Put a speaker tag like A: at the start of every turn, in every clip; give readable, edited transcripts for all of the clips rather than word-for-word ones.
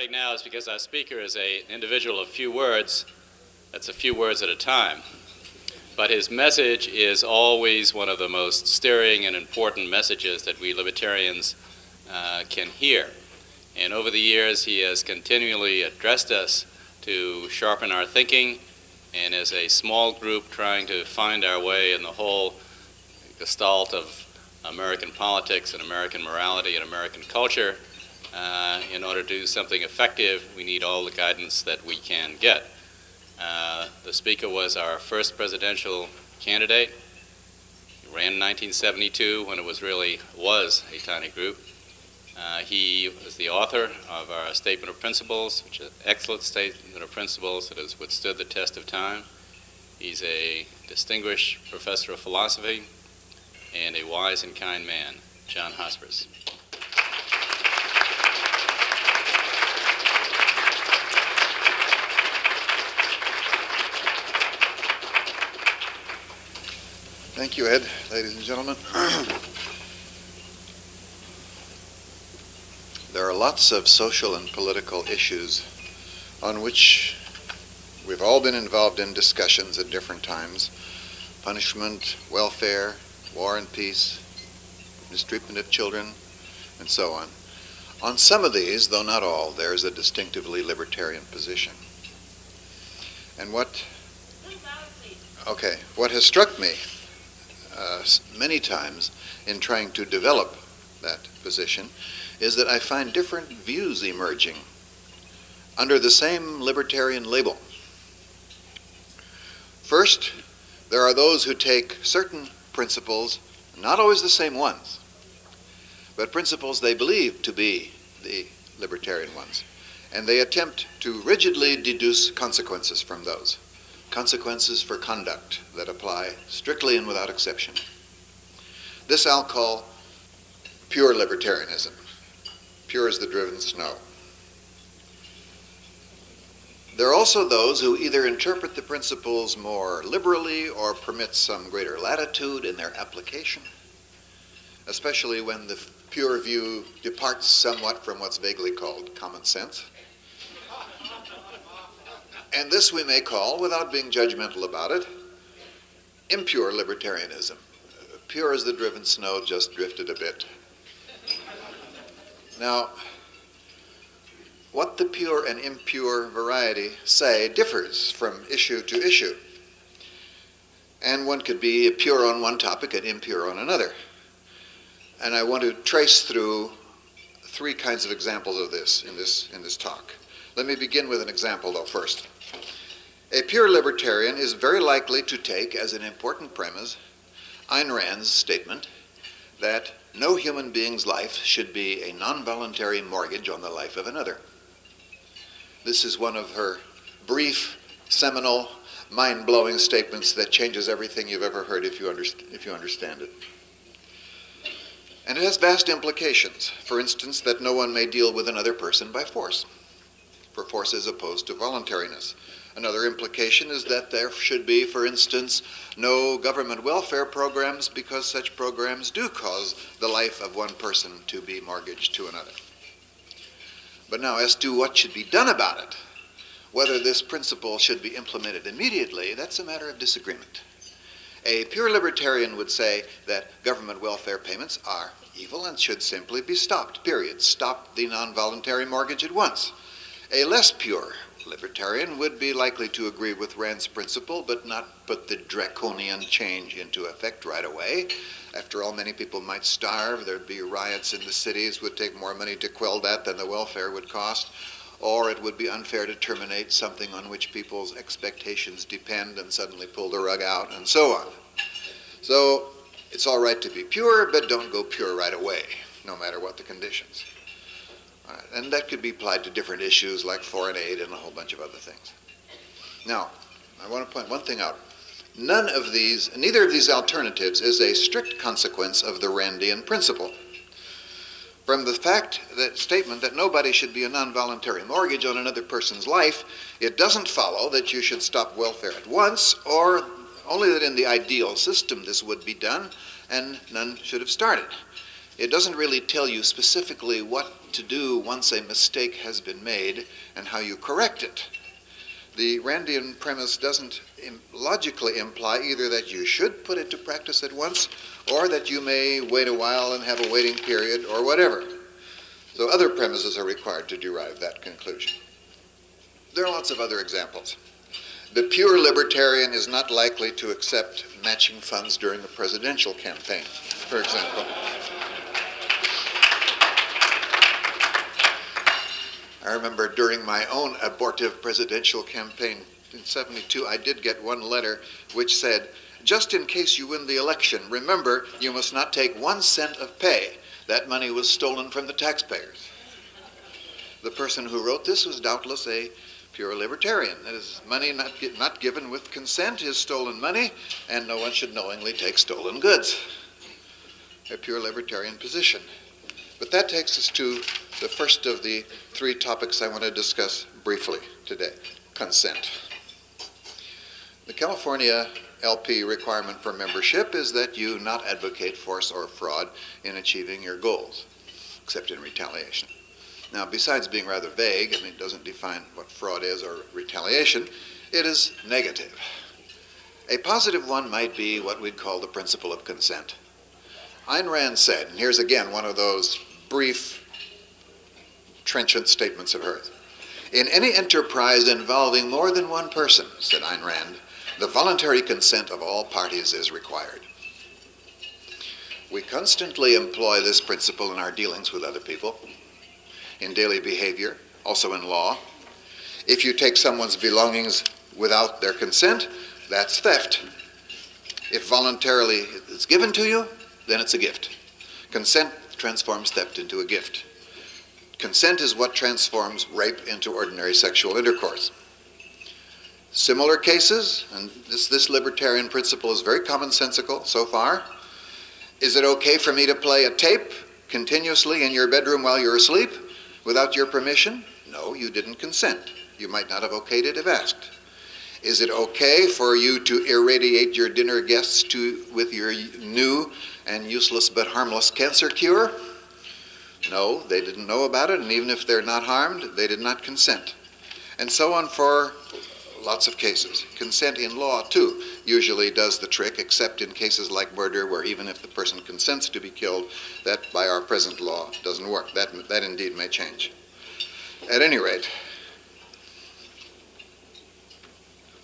A: right now is because our speaker is an individual of few words. That's a few words at a time. But his message is always one of the most stirring and important messages that we libertarians can hear. And over the years, he has continually addressed us to sharpen our thinking, and as a small group trying to find our way in the whole gestalt of American politics and American morality and American culture, in order to do something effective, we need all the guidance that we can get. The speaker was our first presidential candidate. He ran in 1972 when it was a tiny group. He was the author of our Statement of Principles, which is an excellent statement of principles that has withstood the test of time. He's a distinguished professor of philosophy and a wise and kind man, John Hospers.
B: Thank you, Ed. Ladies and gentlemen. There are lots of social and political issues on which we've all been involved in discussions at different times. Punishment, welfare, war and peace, mistreatment of children, and so on. On some of these, though not all, there is a distinctively libertarian position. And what has struck me many times in trying to develop that position is that I find different views emerging under the same libertarian label. First, there are those who take certain principles, not always the same ones, but principles they believe to be the libertarian ones, and they attempt to rigidly deduce consequences from those. Consequences for conduct that apply strictly and without exception. This I'll call pure libertarianism. Pure as the driven snow. There are also those who either interpret the principles more liberally or permit some greater latitude in their application, especially when the pure view departs somewhat from what's vaguely called common sense. And this we may call, without being judgmental about it, impure libertarianism. Pure as the driven snow, just drifted a bit. Now, what the pure and impure variety say differs from issue to issue. And one could be pure on one topic and impure on another. And I want to trace through three kinds of examples of this in this talk. Let me begin with an example, though, first. A pure libertarian is very likely to take as an important premise Ayn Rand's statement that no human being's life should be a non-voluntary mortgage on the life of another. This is one of her brief, seminal, mind-blowing statements that changes everything you've ever heard if you understand it. And it has vast implications. For instance, that no one may deal with another person by force, for force is opposed to voluntariness. Another implication is that there should be, for instance, no government welfare programs because such programs do cause the life of one person to be mortgaged to another. But now, as to what should be done about it, whether this principle should be implemented immediately, that's a matter of disagreement. A pure libertarian would say that government welfare payments are evil and should simply be stopped, period. Stop the non-voluntary mortgage at once. A less pure libertarian would be likely to agree with Rand's principle, but not put the draconian change into effect right away. After all, many people might starve, there'd be riots in the cities, would take more money to quell that than the welfare would cost, or it would be unfair to terminate something on which people's expectations depend and suddenly pull the rug out, and so on. So it's all right to be pure, but don't go pure right away, no matter what the conditions. Right, and that could be applied to different issues like foreign aid and a whole bunch of other things. Now, I want to point one thing out. Neither of these alternatives is a strict consequence of the Randian principle. From the statement that nobody should be a non-voluntary mortgage on another person's life, it doesn't follow that you should stop welfare at once, or only that in the ideal system this would be done, and none should have started. it doesn't really tell you specifically what to do once a mistake has been made and how you correct it. The Randian premise doesn't logically imply either that you should put it to practice at once or that you may wait a while and have a waiting period or whatever. So other premises are required to derive that conclusion. There are lots of other examples. The pure libertarian is not likely to accept matching funds during a presidential campaign, for example. I remember during my own abortive presidential campaign in '72, I did get one letter which said, just in case you win the election, remember you must not take 1 cent of pay. That money was stolen from the taxpayers. The person who wrote this was doubtless a pure libertarian. That is, money not given with consent is stolen money, and no one should knowingly take stolen goods. A pure libertarian position. But that takes us to the first of the 3 topics I want to discuss briefly today, consent. The California LP requirement for membership is that you not advocate force or fraud in achieving your goals, except in retaliation. Now, besides being rather vague, I mean, it doesn't define what fraud is or retaliation, it is negative. A positive one might be what we'd call the principle of consent. Ayn Rand said, and here's again one of those brief, trenchant statements of hers, in any enterprise involving more than one person, said Ayn Rand, the voluntary consent of all parties is required. We constantly employ this principle in our dealings with other people, in daily behavior, also in law. If you take someone's belongings without their consent, that's theft. If voluntarily it's given to you, then it's a gift. Consent transforms theft into a gift. Consent is what transforms rape into ordinary sexual intercourse. Similar cases, and this libertarian principle is very commonsensical so far. Is it okay for me to play a tape continuously in your bedroom while you're asleep without your permission? No, you didn't consent. You might not have okayed it if asked. Is it okay for you to irradiate your dinner guests with your new and useless but harmless cancer cure? No, they didn't know about it, and even if they're not harmed, they did not consent. And so on for lots of cases. Consent in law, too, usually does the trick, except in cases like murder, where even if the person consents to be killed, that by our present law doesn't work. That indeed may change. At any rate,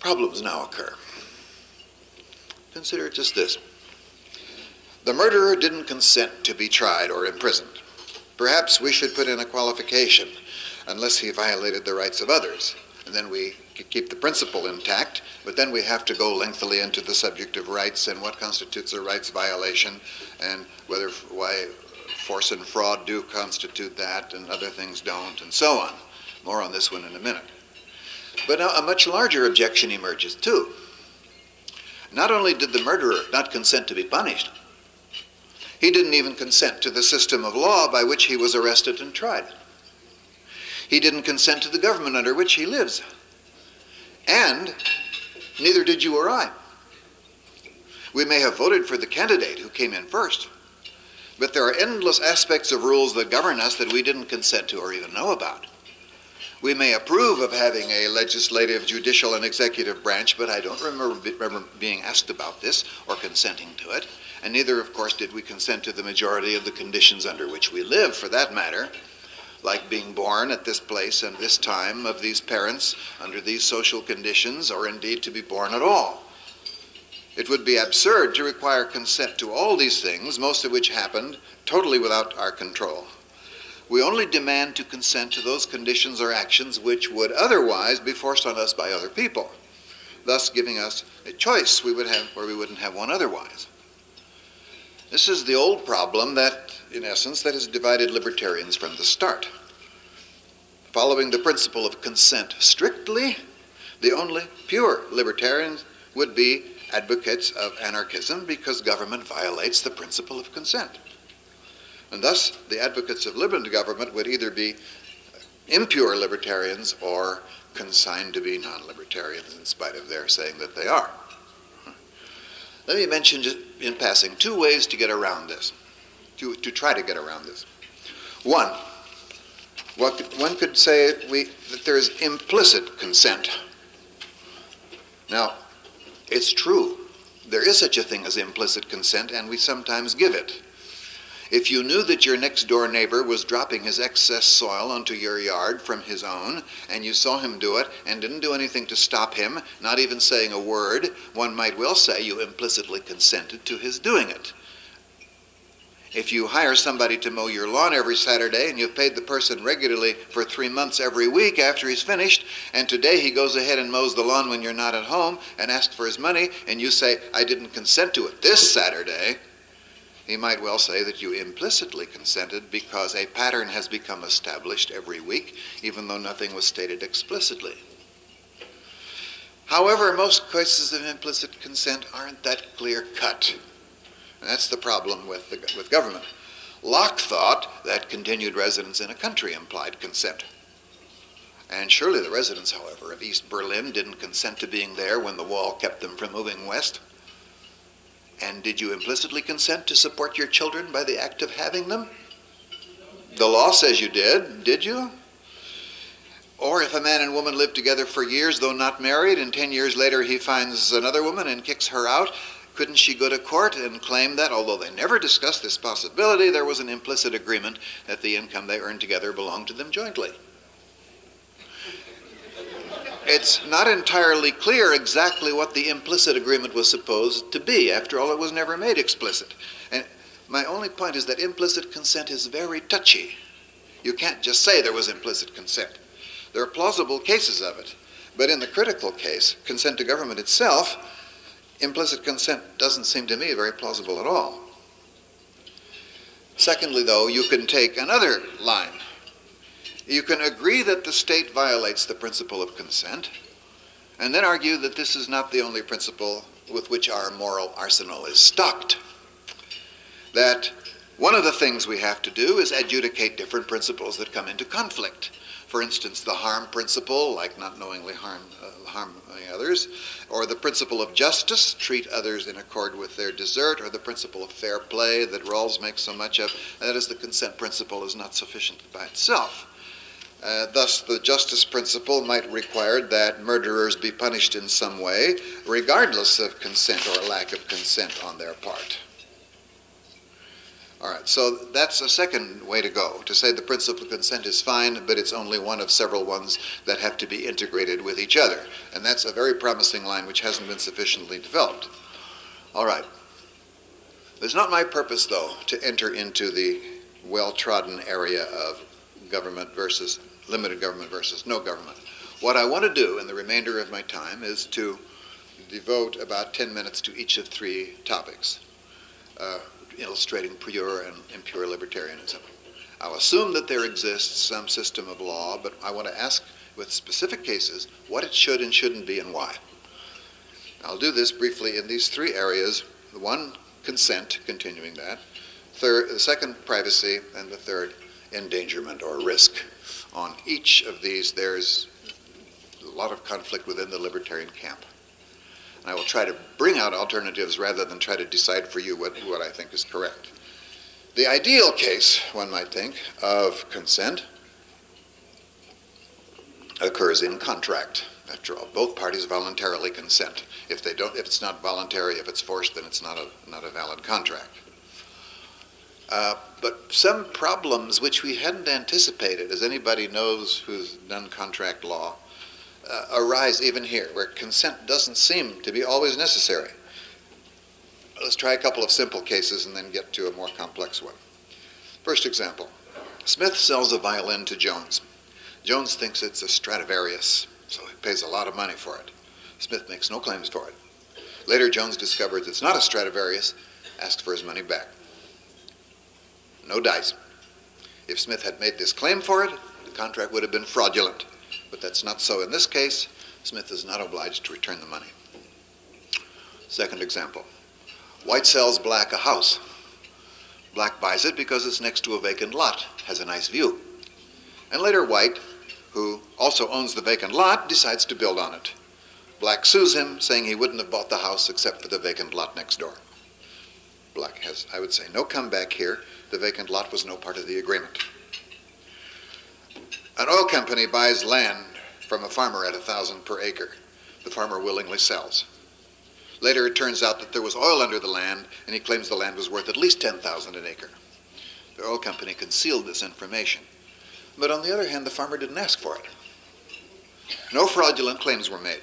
B: problems now occur. Consider just this. The murderer didn't consent to be tried or imprisoned. Perhaps we should put in a qualification, unless he violated the rights of others. And then we keep the principle intact, but then we have to go lengthily into the subject of rights and what constitutes a rights violation and why force and fraud do constitute that and other things don't, and so on. More on this one in a minute. But now a much larger objection emerges too. Not only did the murderer not consent to be punished, he didn't even consent to the system of law by which he was arrested and tried. He didn't consent to the government under which he lives. And neither did you or I. We may have voted for the candidate who came in first, but there are endless aspects of rules that govern us that we didn't consent to or even know about. We may approve of having a legislative, judicial, and executive branch, but I don't remember being asked about this or consenting to it. And neither, of course, did we consent to the majority of the conditions under which we live, for that matter, like being born at this place and this time of these parents under these social conditions, or indeed to be born at all. It would be absurd to require consent to all these things, most of which happened totally without our control. We only demand to consent to those conditions or actions which would otherwise be forced on us by other people, thus giving us a choice we would have where we wouldn't have one otherwise. This is the old problem that, in essence, that has divided libertarians from the start. Following the principle of consent strictly, the only pure libertarians would be advocates of anarchism because government violates the principle of consent. And thus, the advocates of liberal government would either be impure libertarians or consigned to be non-libertarians in spite of their saying that they are. Let me mention just in passing 2 ways to get around this. to try to get around this. One could say that there is implicit consent. Now, it's true. There is such a thing as implicit consent, and we sometimes give it. If you knew that your next-door neighbor was dropping his excess soil onto your yard from his own, and you saw him do it and didn't do anything to stop him, not even saying a word, one might well say you implicitly consented to his doing it. If you hire somebody to mow your lawn every Saturday and you've paid the person regularly for 3 months every week after he's finished, and today he goes ahead and mows the lawn when you're not at home and asks for his money, and you say, I didn't consent to it this Saturday, he might well say that you implicitly consented because a pattern has become established every week, even though nothing was stated explicitly. However, most cases of implicit consent aren't that clear-cut. And that's the problem with government. Locke thought that continued residence in a country implied consent. And surely the residents, however, of East Berlin didn't consent to being there when the wall kept them from moving west. And did you implicitly consent to support your children by the act of having them? The law says you did you? Or if a man and woman live together for years, though not married, and 10 years later he finds another woman and kicks her out, couldn't she go to court and claim that, although they never discussed this possibility, there was an implicit agreement that the income they earned together belonged to them jointly? It's not entirely clear exactly what the implicit agreement was supposed to be. After all, it was never made explicit. And my only point is that implicit consent is very touchy. You can't just say there was implicit consent. There are plausible cases of it. But in the critical case, consent to government itself, implicit consent doesn't seem to me very plausible at all. Secondly, though, you can take another line. You can agree that the state violates the principle of consent, and then argue that this is not the only principle with which our moral arsenal is stocked. That one of the things we have to do is adjudicate different principles that come into conflict. For instance, the harm principle, like not knowingly harming others, or the principle of justice, treat others in accord with their desert, or the principle of fair play that Rawls makes so much of, that is, the consent principle is not sufficient by itself. Thus, the justice principle might require that murderers be punished in some way, regardless of consent or lack of consent on their part. All right, so that's a second way to go, to say the principle of consent is fine, but it's only one of several ones that have to be integrated with each other. And that's a very promising line which hasn't been sufficiently developed. All right. It's not my purpose, though, to enter into the well-trodden area of government versus limited government versus no government. What I want to do in the remainder of my time is to devote about 10 minutes to each of three topics. Illustrating pure and impure libertarianism. I'll assume that there exists some system of law, but I want to ask with specific cases what it should and shouldn't be and why. I'll do this briefly in these three areas. The one, consent, continuing that. The second, privacy, and the third, endangerment or risk. On each of these, there's a lot of conflict within the libertarian camp. I will try to bring out alternatives rather than try to decide for you what I think is correct. The ideal case, one might think, of consent occurs in contract. After all, both parties voluntarily consent. If it's not voluntary, if it's forced, then it's not a valid contract. But some problems which we hadn't anticipated, as anybody knows who's done contract law, arise even here, where consent doesn't seem to be always necessary. Let's try a couple of simple cases and then get to a more complex one. First example, Smith sells a violin to Jones. Jones thinks it's a Stradivarius, so he pays a lot of money for it. Smith makes no claims for it. Later, Jones discovers it's not a Stradivarius, asks for his money back. No dice. If Smith had made this claim for it, the contract would have been fraudulent. But that's not so in this case. Smith is not obliged to return the money. Second example. White sells Black a house. Black buys it because it's next to a vacant lot, has a nice view. And later White, who also owns the vacant lot, decides to build on it. Black sues him, saying he wouldn't have bought the house except for the vacant lot next door. Black has, I would say, no comeback here the vacant lot was no part of the agreement. An oil company buys land from a farmer at $1,000 per acre. The farmer willingly sells. Later it turns out that there was oil under the land, and he claims the land was worth at least $10,000 an acre. The oil company concealed this information. But on the other hand, the farmer didn't ask for it. No fraudulent claims were made.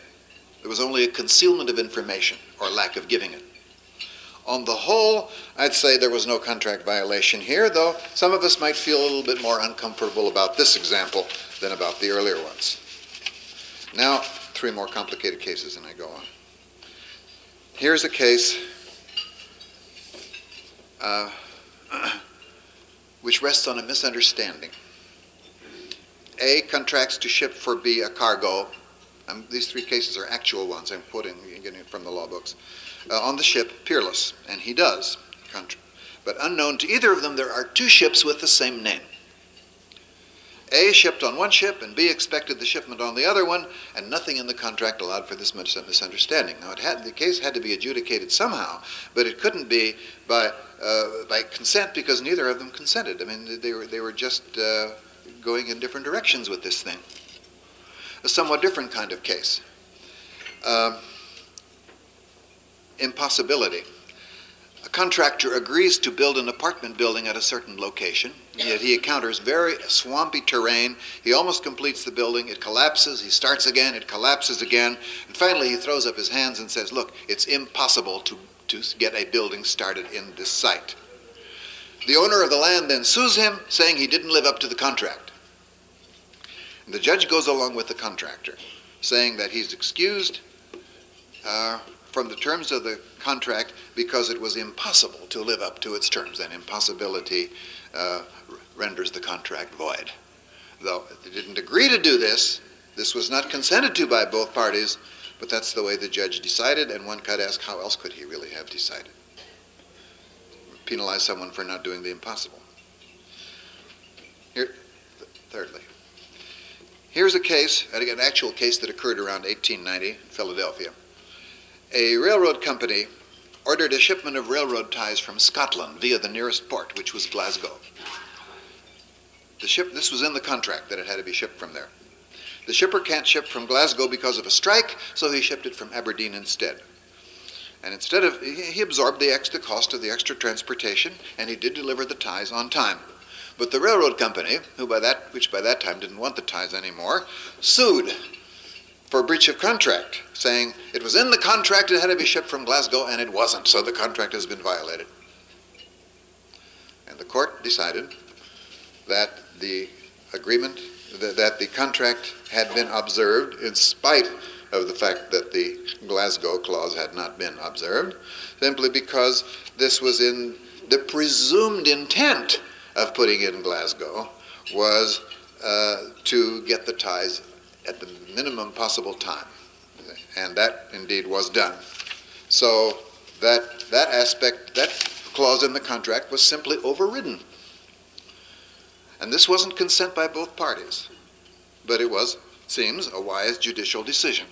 B: There was only a concealment of information, or lack of giving it. On the whole, I'd say there was no contract violation here, though some of us might feel a little bit more uncomfortable about this example than about the earlier ones. Now, 3 more complicated cases and I go on. Here's a case which rests on a misunderstanding. A contracts to ship for B a cargo. These 3 cases are actual ones. I'm quoting, getting it from the law books. On the ship, Peerless, and he does. But unknown to either of them, there are 2 ships with the same name. A shipped on one ship, and B expected the shipment on the other one, and nothing in the contract allowed for this misunderstanding. Now, the case had to be adjudicated somehow, but it couldn't be by consent because neither of them consented. I mean, they were just going in different directions with this thing. A somewhat different kind of case. Impossibility. A contractor agrees to build an apartment building at a certain location, yet he encounters very swampy terrain. He almost completes the building. It collapses. He starts again. It collapses again. And finally, he throws up his hands and says, look, it's impossible to get a building started in this site. The owner of the land then sues him, saying he didn't live up to the contract. And the judge goes along with the contractor, saying that he's excused from the terms of the contract because it was impossible to live up to its terms, and impossibility renders the contract void. Though they didn't agree to do this, this was not consented to by both parties, but that's the way the judge decided, and one could ask how else could he really have decided? Penalize someone for not doing the impossible. Here, thirdly, here's a case, an actual case that occurred around 1890 in Philadelphia. A railroad company ordered a shipment of railroad ties from Scotland via the nearest port, which was Glasgow. This was in the contract that it had to be shipped from there. The shipper can't ship from Glasgow because of a strike, so he shipped it from Aberdeen instead. And instead of, he absorbed the extra cost of the extra transportation, and he did deliver the ties on time. But the railroad company, which by that time didn't want the ties anymore, sued for breach of contract, saying it was in the contract, it had to be shipped from Glasgow, and it wasn't, so the contract has been violated. And the court decided that the agreement, that the contract had been observed in spite of the fact that the Glasgow clause had not been observed, simply because this was in the presumed intent of putting in Glasgow was to get the ties at the minimum possible time. And that indeed was done. So that aspect, that clause in the contract was simply overridden. And this wasn't consent by both parties, but it was, it seems, a wise judicial decision.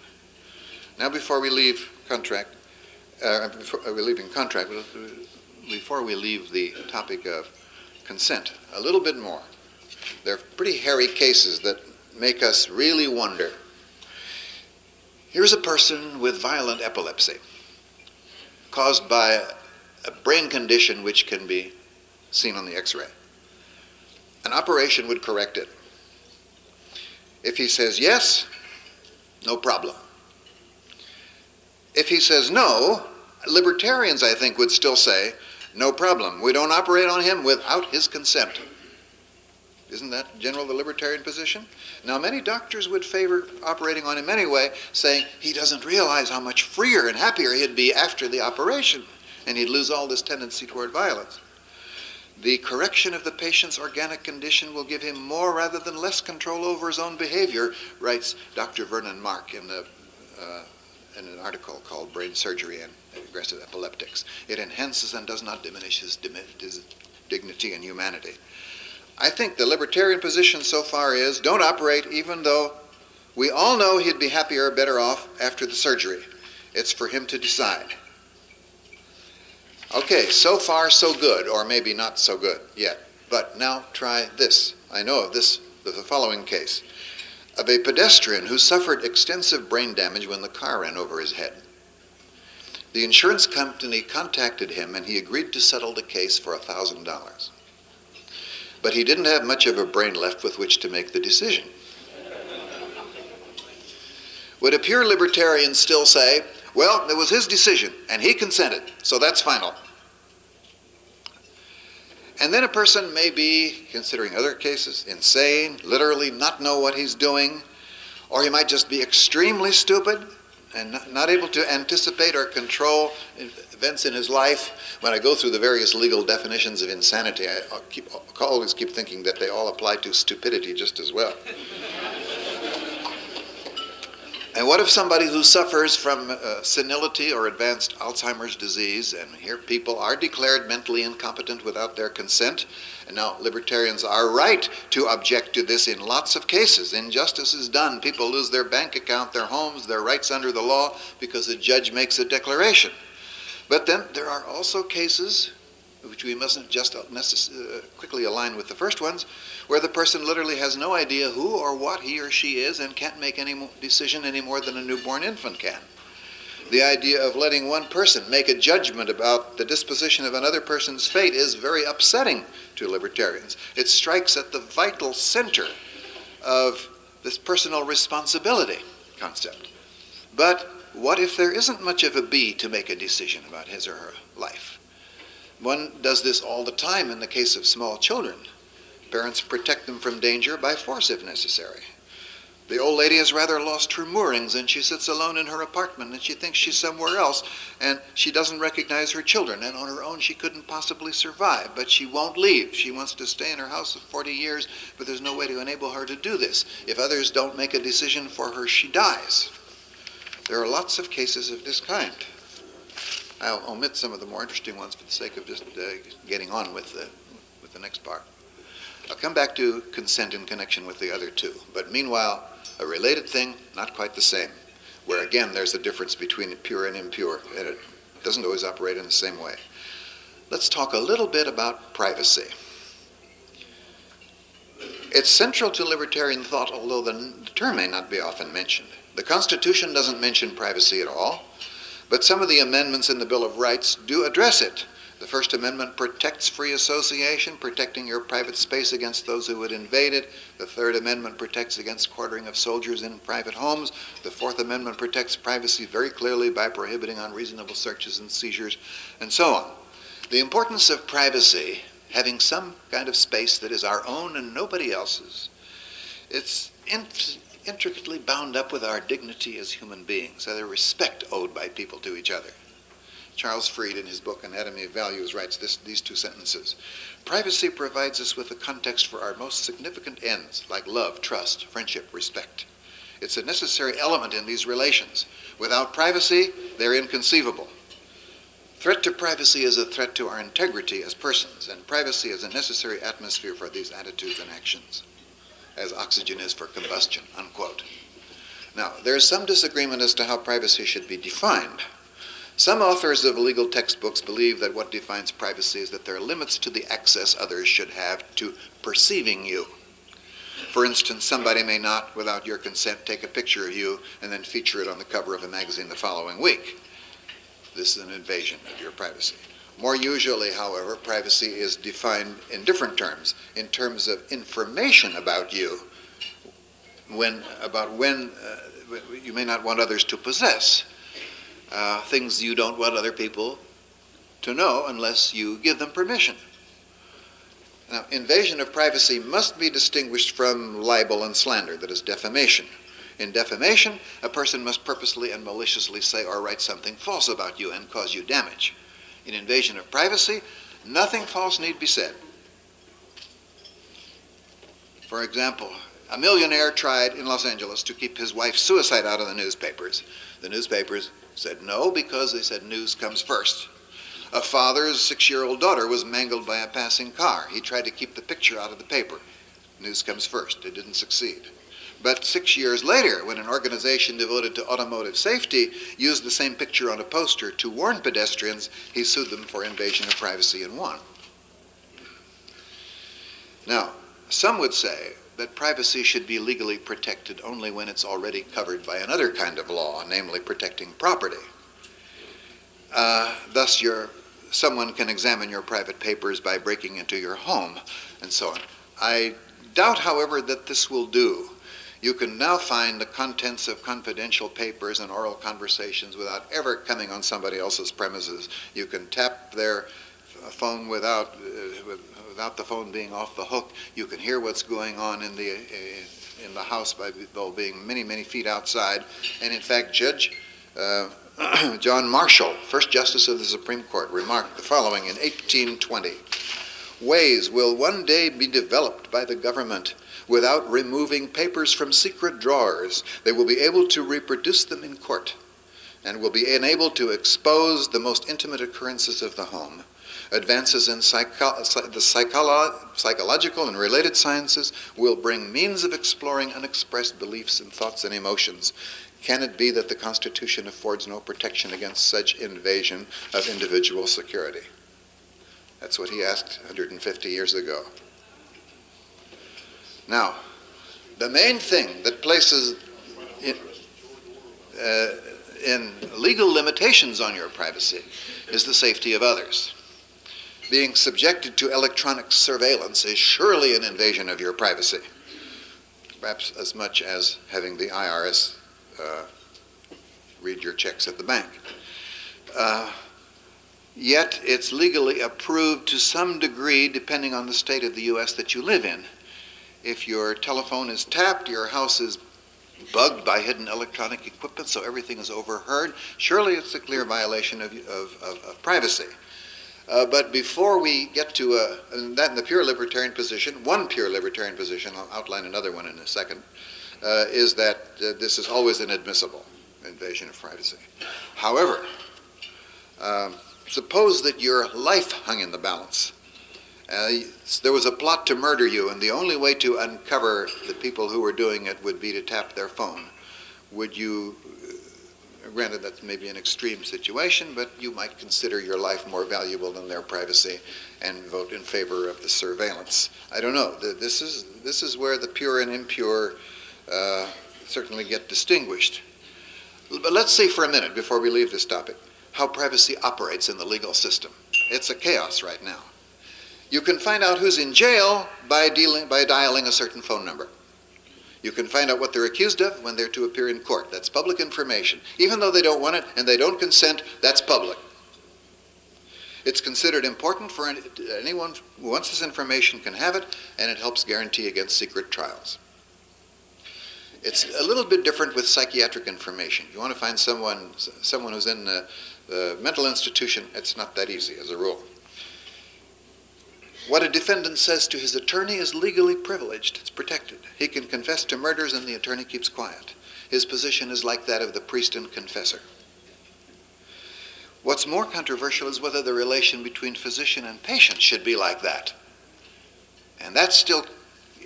B: Now before we leave contract, before we leave the topic of consent, a little bit more. There are pretty hairy cases that make us really wonder. Here's a person with violent epilepsy caused by a brain condition which can be seen on the X-ray. An operation would correct it. If he says yes, no problem. If he says no, libertarians, I think, would still say, no problem. We don't operate on him without his consent. Isn't that in general the libertarian position? Now, many doctors would favor operating on him anyway, saying he doesn't realize how much freer and happier he'd be after the operation, and he'd lose all this tendency toward violence. The correction of the patient's organic condition will give him more rather than less control over his own behavior, writes Dr. Vernon Mark in an article called Brain Surgery and Aggressive Epileptics. It enhances and does not diminish his dignity and humanity. I think the libertarian position so far is don't operate even though we all know he'd be happier or better off after the surgery. It's for him to decide. Okay, so far so good, or maybe not so good yet. But now try this. I know of this, the following case of a pedestrian who suffered extensive brain damage when the car ran over his head. The insurance company contacted him and he agreed to settle the case for $1,000. But he didn't have much of a brain left with which to make the decision. Would a pure libertarian still say, well, it was his decision and he consented, so that's final? And then a person may be, considering other cases, insane, literally not know what he's doing, or he might just be extremely stupid and not able to anticipate or control events in his life. When I go through the various legal definitions of insanity, I always keep thinking that they all apply to stupidity just as well. And what if somebody who suffers from senility or advanced Alzheimer's disease, and here people are declared mentally incompetent without their consent, and now libertarians are right to object to this in lots of cases. Injustice is done. People lose their bank account, their homes, their rights under the law because a judge makes a declaration. But then there are also cases, which we mustn't just quickly align with the first ones, where the person literally has no idea who or what he or she is and can't make any decision any more than a newborn infant can. The idea of letting one person make a judgment about the disposition of another person's fate is very upsetting to libertarians. It strikes at the vital center of this personal responsibility concept. But what if there isn't much of a bee to make a decision about his or her life? One does this all the time in the case of small children. Parents protect them from danger by force if necessary. The old lady has rather lost her moorings and she sits alone in her apartment and she thinks she's somewhere else and she doesn't recognize her children, and on her own she couldn't possibly survive, but she won't leave. She wants to stay in her house for 40 years, but there's no way to enable her to do this. If others don't make a decision for her, she dies. There are lots of cases of this kind. I'll omit some of the more interesting ones for the sake of just getting on with the next part. I'll come back to consent in connection with the other two. But meanwhile, a related thing, not quite the same, where again there's a difference between pure and impure, and it doesn't always operate in the same way. Let's talk a little bit about privacy. It's central to libertarian thought, although the term may not be often mentioned. The Constitution doesn't mention privacy at all, but some of the amendments in the Bill of Rights do address it. The First Amendment protects free association, protecting your private space against those who would invade it. The Third Amendment protects against quartering of soldiers in private homes. The Fourth Amendment protects privacy very clearly by prohibiting unreasonable searches and seizures, and so on. The importance of privacy, having some kind of space that is our own and nobody else's, it's intricately bound up with our dignity as human beings, the respect owed by people to each other. Charles Freed, in his book Anatomy of Values, writes these two sentences. Privacy provides us with a context for our most significant ends, like love, trust, friendship, respect. It's a necessary element in these relations. Without privacy, they're inconceivable. Threat to privacy is a threat to our integrity as persons, and privacy is a necessary atmosphere for these attitudes and actions, as oxygen is for combustion, unquote. Now, there's some disagreement as to how privacy should be defined. Some authors of legal textbooks believe that what defines privacy is that there are limits to the access others should have to perceiving you. For instance, somebody may not, without your consent, take a picture of you and then feature it on the cover of a magazine the following week. This is an invasion of your privacy. More usually, however, privacy is defined in different terms, in terms of information about you, about when you may not want others to possess. Things you don't want other people to know unless you give them permission. Now, invasion of privacy must be distinguished from libel and slander, that is defamation. In defamation, a person must purposely and maliciously say or write something false about you and cause you damage. In invasion of privacy, nothing false need be said. For example, a millionaire tried in Los Angeles to keep his wife's suicide out of the newspapers. The newspapers said no, because they said news comes first. A father's 6-year-old daughter was mangled by a passing car. He tried to keep the picture out of the paper. News comes first. It didn't succeed. But 6 years later, when an organization devoted to automotive safety used the same picture on a poster to warn pedestrians, he sued them for invasion of privacy and won. Now, some would say that privacy should be legally protected only when it's already covered by another kind of law, namely protecting property. Thus, someone can examine your private papers by breaking into your home, and so on. I doubt, however, that this will do. You can now find the contents of confidential papers and oral conversations without ever coming on somebody else's premises. You can tap their phone without the phone being off the hook. You can hear what's going on in the house though being many, many feet outside. And in fact, Judge John Marshall, first Justice of the Supreme Court, remarked the following in 1820. Ways will one day be developed by the government without removing papers from secret drawers. They will be able to reproduce them in court and will be enabled to expose the most intimate occurrences of the home. Advances in the psychological and related sciences will bring means of exploring unexpressed beliefs and thoughts and emotions. Can it be that the Constitution affords no protection against such invasion of individual security? That's what he asked 150 years ago. Now, the main thing that places in legal limitations on your privacy is the safety of others. Being subjected to electronic surveillance is surely an invasion of your privacy, perhaps as much as having the IRS read your checks at the bank. Yet it's legally approved to some degree depending on the state of the U.S. that you live in. If your telephone is tapped, your house is bugged by hidden electronic equipment, so everything is overheard, surely it's a clear violation of privacy. But before we get to that in the pure libertarian position, one pure libertarian position, I'll outline another one in a second, is that this is always inadmissible, invasion of privacy. However, suppose that your life hung in the balance. There was a plot to murder you, and the only way to uncover the people who were doing it would be to tap their phone. Would you, granted that's maybe an extreme situation, but you might consider your life more valuable than their privacy and vote in favor of the surveillance? I don't know. This is where the pure and impure certainly get distinguished. But let's see for a minute, before we leave this topic, how privacy operates in the legal system. It's a chaos right now. You can find out who's in jail by dialing a certain phone number. You can find out what they're accused of when they're to appear in court. That's public information. Even though they don't want it and they don't consent, that's public. It's considered important for anyone who wants this information can have it, and it helps guarantee against secret trials. It's a little bit different with psychiatric information. You want to find someone who's in the mental institution, it's not that easy as a rule. What a defendant says to his attorney is legally privileged. It's protected. He can confess to murders and the attorney keeps quiet. His position is like that of the priest and confessor. What's more controversial is whether the relation between physician and patient should be like that. And that's still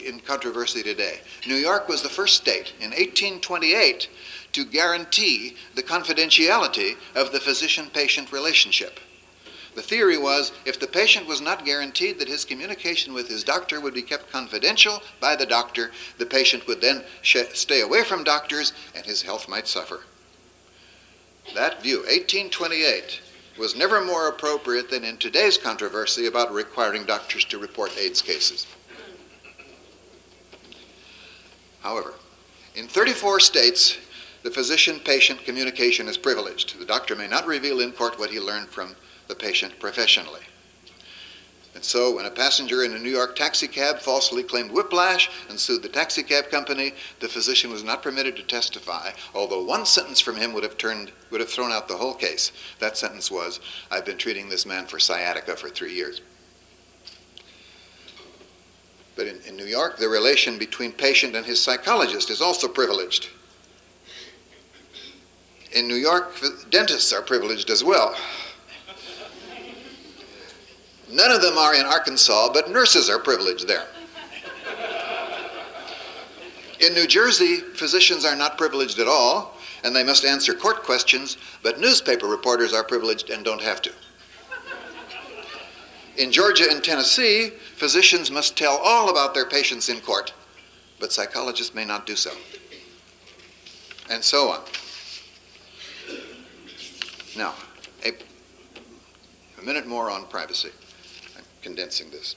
B: in controversy today. New York was the first state in 1828 to guarantee the confidentiality of the physician-patient relationship. The theory was, if the patient was not guaranteed that his communication with his doctor would be kept confidential by the doctor, the patient would then stay away from doctors and his health might suffer. That view, 1828, was never more appropriate than in today's controversy about requiring doctors to report AIDS cases. However, in 34 states, the physician-patient communication is privileged. The doctor may not reveal in court what he learned from the patient professionally. And so when a passenger in a New York taxi cab falsely claimed whiplash and sued the taxi cab company, the physician was not permitted to testify, although one sentence from him would have thrown out the whole case. That sentence was, "I've been treating this man for sciatica for 3 years." But in New York, the relation between patient and his psychologist is also privileged. In New York, dentists are privileged as well. None of them are in Arkansas, but nurses are privileged there. In New Jersey, physicians are not privileged at all, and they must answer court questions, but newspaper reporters are privileged and don't have to. In Georgia and Tennessee, physicians must tell all about their patients in court, but psychologists may not do so, and so on. Now, a minute more on privacy. I'm condensing this.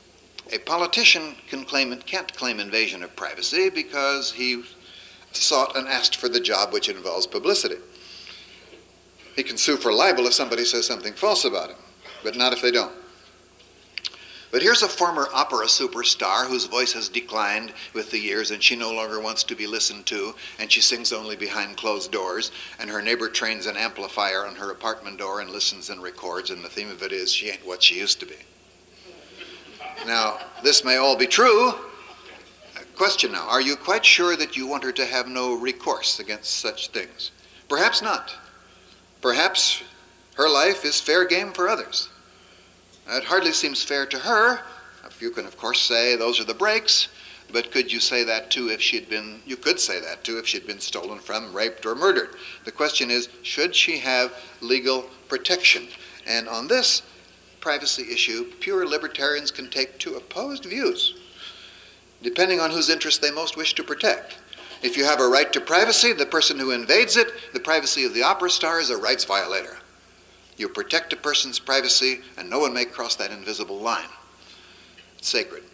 B: A politician can't claim invasion of privacy because he sought and asked for the job which involves publicity. He can sue for libel if somebody says something false about him, but not if they don't. But here's a former opera superstar whose voice has declined with the years and she no longer wants to be listened to, and she sings only behind closed doors, and her neighbor trains an amplifier on her apartment door and listens and records, and the theme of it is she ain't what she used to be. Now, this may all be true. Question now, are you quite sure that you want her to have no recourse against such things? Perhaps not. Perhaps her life is fair game for others. It hardly seems fair to her. You can, of course, say those are the breaks, but could you say that too if she'd been, you could say that too if she'd been stolen from, raped, or murdered. The question is, should she have legal protection? And on this privacy issue, pure libertarians can take two opposed views, depending on whose interest they most wish to protect. If you have a right to privacy, the person who invades it, the privacy of the opera star, is a rights violator. You protect a person's privacy, and no one may cross that invisible line. It's sacred.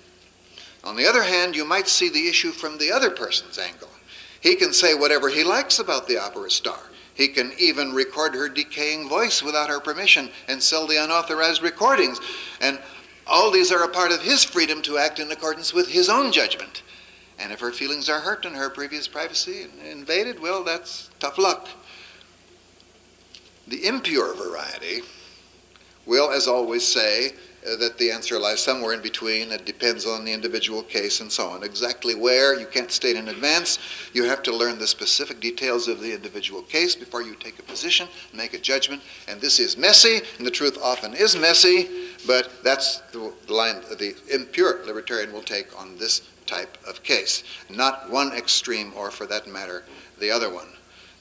B: On the other hand, you might see the issue from the other person's angle. He can say whatever he likes about the opera star. He can even record her decaying voice without her permission and sell the unauthorized recordings. And all these are a part of his freedom to act in accordance with his own judgment. And if her feelings are hurt and her previous privacy invaded, well, that's tough luck. The impure variety will, as always, say that the answer lies somewhere in between. It depends on the individual case and so on. Exactly where, you can't state in advance. You have to learn the specific details of the individual case before you take a position, make a judgment. And this is messy, and the truth often is messy, but that's the line the impure libertarian will take on this type of case. Not one extreme, or for that matter, the other one.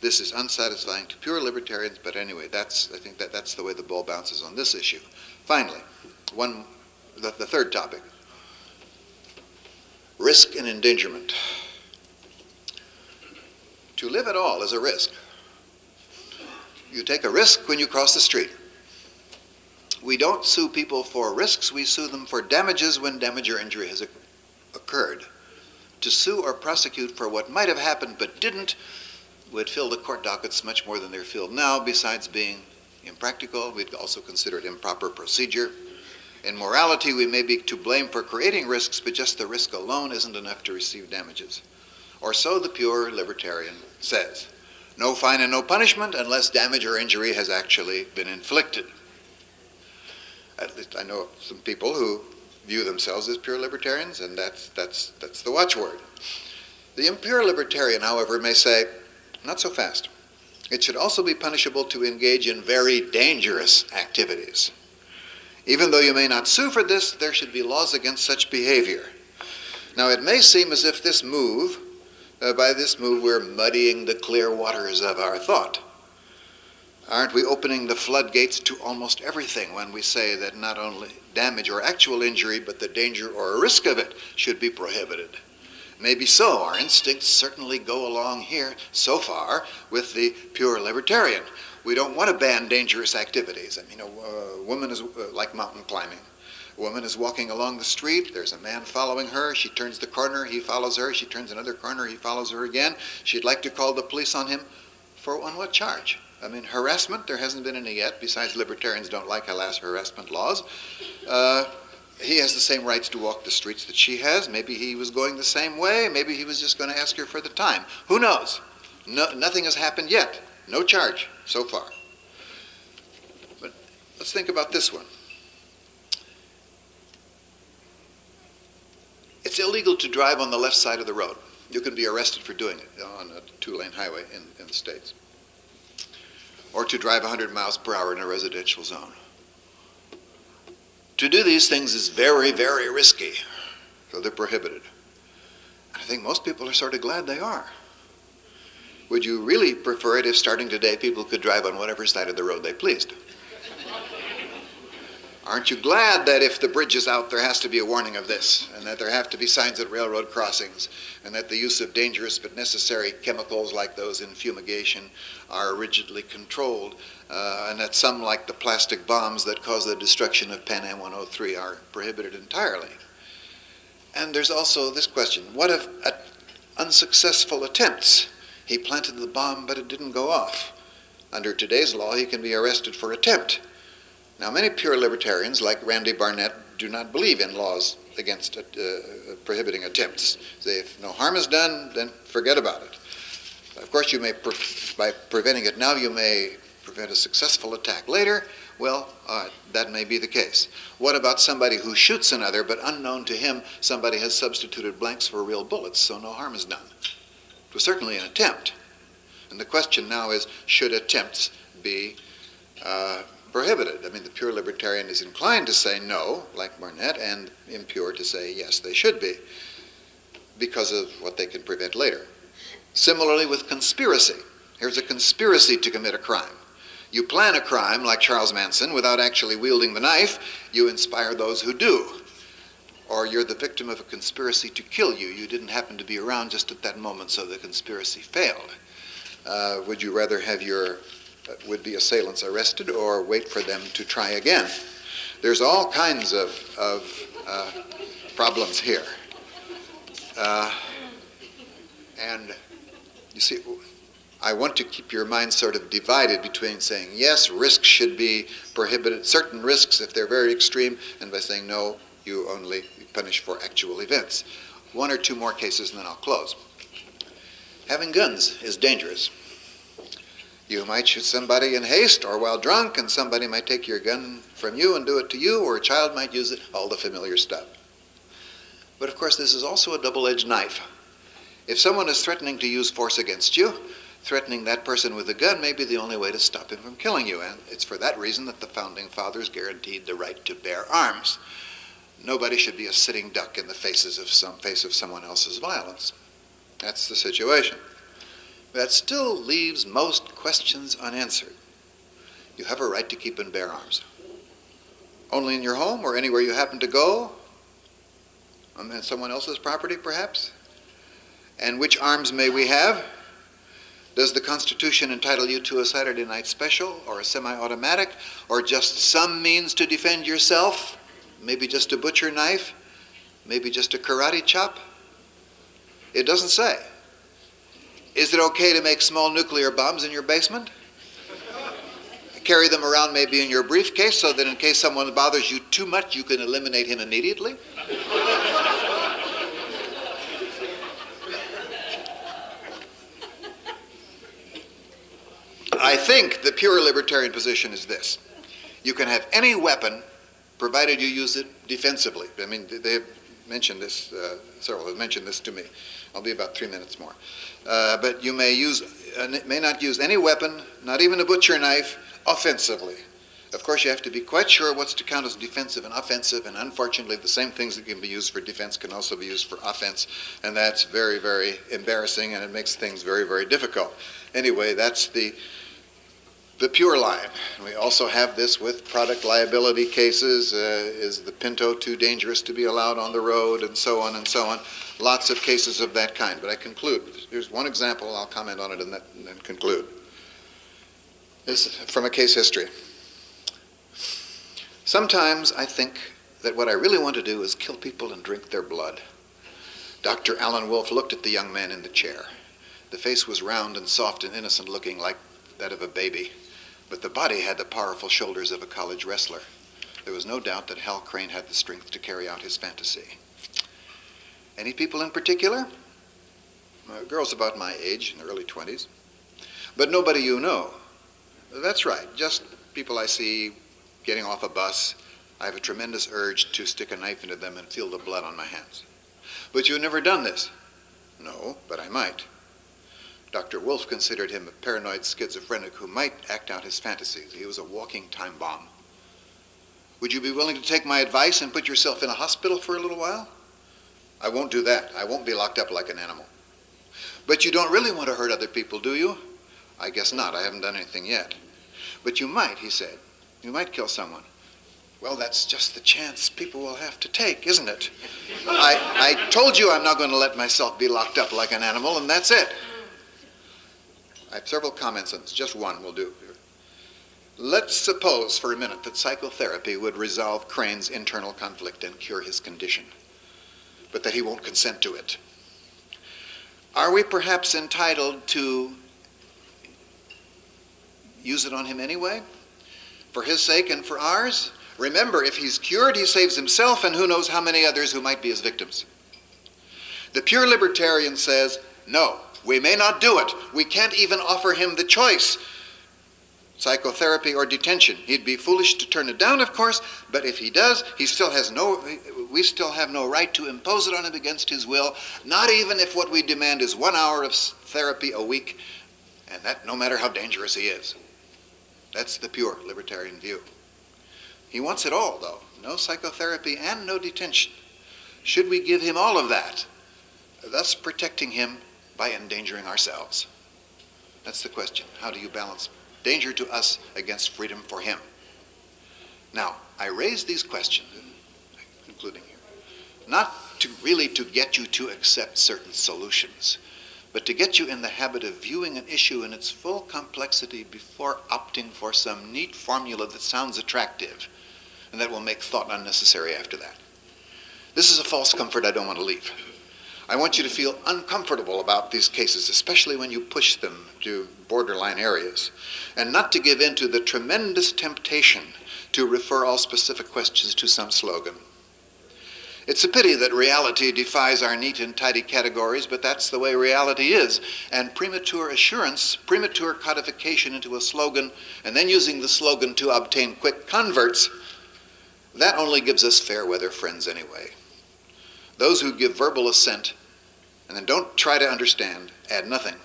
B: This is unsatisfying to pure libertarians, but anyway, I think that's the way the ball bounces on this issue. Finally, the third topic, risk and endangerment. To live at all is a risk. You take a risk when you cross the street. We don't sue people for risks, we sue them for damages when damage or injury has occurred. To sue or prosecute for what might have happened but didn't would fill the court dockets much more than they're filled now. Besides being impractical, we'd also consider it improper procedure. In morality, we may be to blame for creating risks, but just the risk alone isn't enough to receive damages. Or so the pure libertarian says. No fine and no punishment unless damage or injury has actually been inflicted. At least I know some people who view themselves as pure libertarians, and that's the watchword. The impure libertarian, however, may say, not so fast. It should also be punishable to engage in very dangerous activities. Even though you may not sue for this, there should be laws against such behavior. Now, it may seem as if this move, by this move, we're muddying the clear waters of our thought. Aren't we opening the floodgates to almost everything when we say that not only damage or actual injury, but the danger or risk of it should be prohibited? Maybe so. Our instincts certainly go along here so far with the pure libertarian. We don't want to ban dangerous activities. I mean, a woman is like mountain climbing. A woman is walking along the street. There's a man following her. She turns the corner. He follows her. She turns another corner. He follows her again. She'd like to call the police on him. On what charge? I mean, harassment, there hasn't been any yet. Besides, libertarians don't like harassment laws. He has the same rights to walk the streets that she has. Maybe he was going the same way. Maybe he was just going to ask her for the time. Who knows? Nothing has happened yet. No charge so far. But let's think about this one. It's illegal to drive on the left side of the road. You can be arrested for doing it on a two-lane highway in the States. Or to drive 100 miles per hour in a residential zone. To do these things is very, very risky, so they're prohibited. think most people are sort of glad they are. Would you really prefer it if starting today people could drive on whatever side of the road they pleased? Aren't you glad that if the bridge is out, there has to be a warning of this, and that there have to be signs at railroad crossings, and that the use of dangerous but necessary chemicals like those in fumigation are rigidly controlled, and that some, like the plastic bombs that cause the destruction of Pan Am 103, are prohibited entirely? And there's also this question: what if unsuccessful attempts? He planted the bomb, but it didn't go off. Under today's law, he can be arrested for attempt. Now, many pure libertarians, like Randy Barnett, do not believe in laws against prohibiting attempts. Say, if no harm is done, then forget about it. Of course, you may, by preventing it now, you may prevent a successful attack later. Well, that may be the case. What about somebody who shoots another, but unknown to him, somebody has substituted blanks for real bullets, so no harm is done? It was certainly an attempt. And the question now is, should attempts be prohibited? I mean, the pure libertarian is inclined to say no, like Barnett, and impure to say yes, they should be, because of what they can prevent later. Similarly with conspiracy. Here's a conspiracy to commit a crime. You plan a crime, like Charles Manson, without actually wielding the knife. You inspire those who do. Or you're the victim of a conspiracy to kill you. You didn't happen to be around just at that moment, so the conspiracy failed. Would you rather have your would-be assailants arrested or wait for them to try again? There's all kinds of problems here. And you see, I want to keep your mind sort of divided between saying, yes, risks should be prohibited, certain risks if they're very extreme, and by saying, no, you only punish for actual events. One or two more cases and then I'll close. Having guns is dangerous. You might shoot somebody in haste or while drunk, and somebody might take your gun from you and do it to you, or a child might use it, all the familiar stuff. But of course, this is also a double-edged knife. If someone is threatening to use force against you, threatening that person with a gun may be the only way to stop him from killing you, and it's for that reason that the Founding Fathers guaranteed the right to bear arms. Nobody should be a sitting duck in the face of someone else's violence. That's the situation. That still leaves most questions unanswered. You have a right to keep and bear arms. Only in your home or anywhere you happen to go? On someone else's property, perhaps? And which arms may we have? Does the Constitution entitle you to a Saturday night special or a semi-automatic or just some means to defend yourself? Maybe just a butcher knife? Maybe just a karate chop? It doesn't say. Is it okay to make small nuclear bombs in your basement? Carry them around maybe in your briefcase so that in case someone bothers you too much, you can eliminate him immediately? I think the pure libertarian position is this. You can have any weapon provided you use it defensively. I mean, they have mentioned this, several have mentioned this to me. I'll be about 3 minutes more. But you may not use any weapon, not even a butcher knife, offensively. Of course, you have to be quite sure what's to count as defensive and offensive, and unfortunately, the same things that can be used for defense can also be used for offense, and that's very, very embarrassing, and it makes things very, very difficult. Anyway, that's the pure line. We also have this with product liability cases. Is the Pinto too dangerous to be allowed on the road, and so on and so on. Lots of cases of that kind. But I conclude. Here's one example. I'll comment on it and then conclude. This is from a case history. Sometimes I think that what I really want to do is kill people and drink their blood. Dr. Alan Wolfe looked at the young man in the chair. The face was round and soft and innocent looking, like that of a baby. But the body had the powerful shoulders of a college wrestler. There was no doubt that Hal Crane had the strength to carry out his fantasy. Any people in particular? Girls about my age, in their early 20s. But nobody you know. That's right, just people I see getting off a bus. I have a tremendous urge to stick a knife into them and feel the blood on my hands. But you've never done this. No, but I might. Dr. Wolfe considered him a paranoid schizophrenic who might act out his fantasies. He was a walking time bomb. Would you be willing to take my advice and put yourself in a hospital for a little while? I won't do that. I won't be locked up like an animal. But you don't really want to hurt other people, do you? I guess not. I haven't done anything yet. But you might, he said. You might kill someone. Well, that's just the chance people will have to take, isn't it? I told you I'm not going to let myself be locked up like an animal, and that's it. I have several comments on this. Just one will do. Let's suppose for a minute that psychotherapy would resolve Crane's internal conflict and cure his condition, but that he won't consent to it. Are we perhaps entitled to use it on him anyway? For his sake and for ours? Remember, if he's cured, he saves himself and who knows how many others who might be his victims. The pure libertarian says, no, we may not do it. We can't even offer him the choice, psychotherapy or detention. He'd be foolish to turn it down, of course, but if he does, we still have no right to impose it on him against his will, not even if what we demand is 1 hour of therapy a week, and that no matter how dangerous he is. That's the pure libertarian view. He wants it all, though. No psychotherapy and no detention. Should we give him all of that, thus protecting him by endangering ourselves? That's the question. How do you balance danger to us against freedom for him? Now, I raise these questions, including here, not really to get you to accept certain solutions, but to get you in the habit of viewing an issue in its full complexity before opting for some neat formula that sounds attractive and that will make thought unnecessary after that. This is a false comfort I don't want to leave. I want you to feel uncomfortable about these cases, especially when you push them to borderline areas, and not to give in to the tremendous temptation to refer all specific questions to some slogan. It's a pity that reality defies our neat and tidy categories, but that's the way reality is. And premature assurance, premature codification into a slogan, and then using the slogan to obtain quick converts, that only gives us fair weather friends anyway. Those who give verbal assent and then don't try to understand add nothing.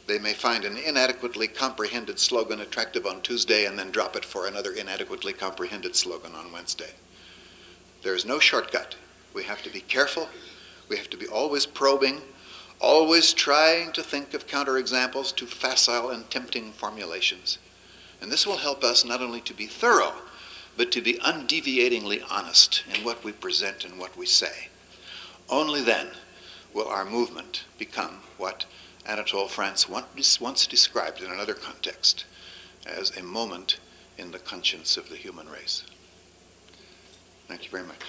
B: They may find an inadequately comprehended slogan attractive on Tuesday and then drop it for another inadequately comprehended slogan on Wednesday. There is no shortcut. We have to be careful. We have to be always probing, always trying to think of counterexamples to facile and tempting formulations. And this will help us not only to be thorough, but to be undeviatingly honest in what we present and what we say. Only then will our movement become what Anatole France once described in another context as a moment in the conscience of the human race. Thank you very much.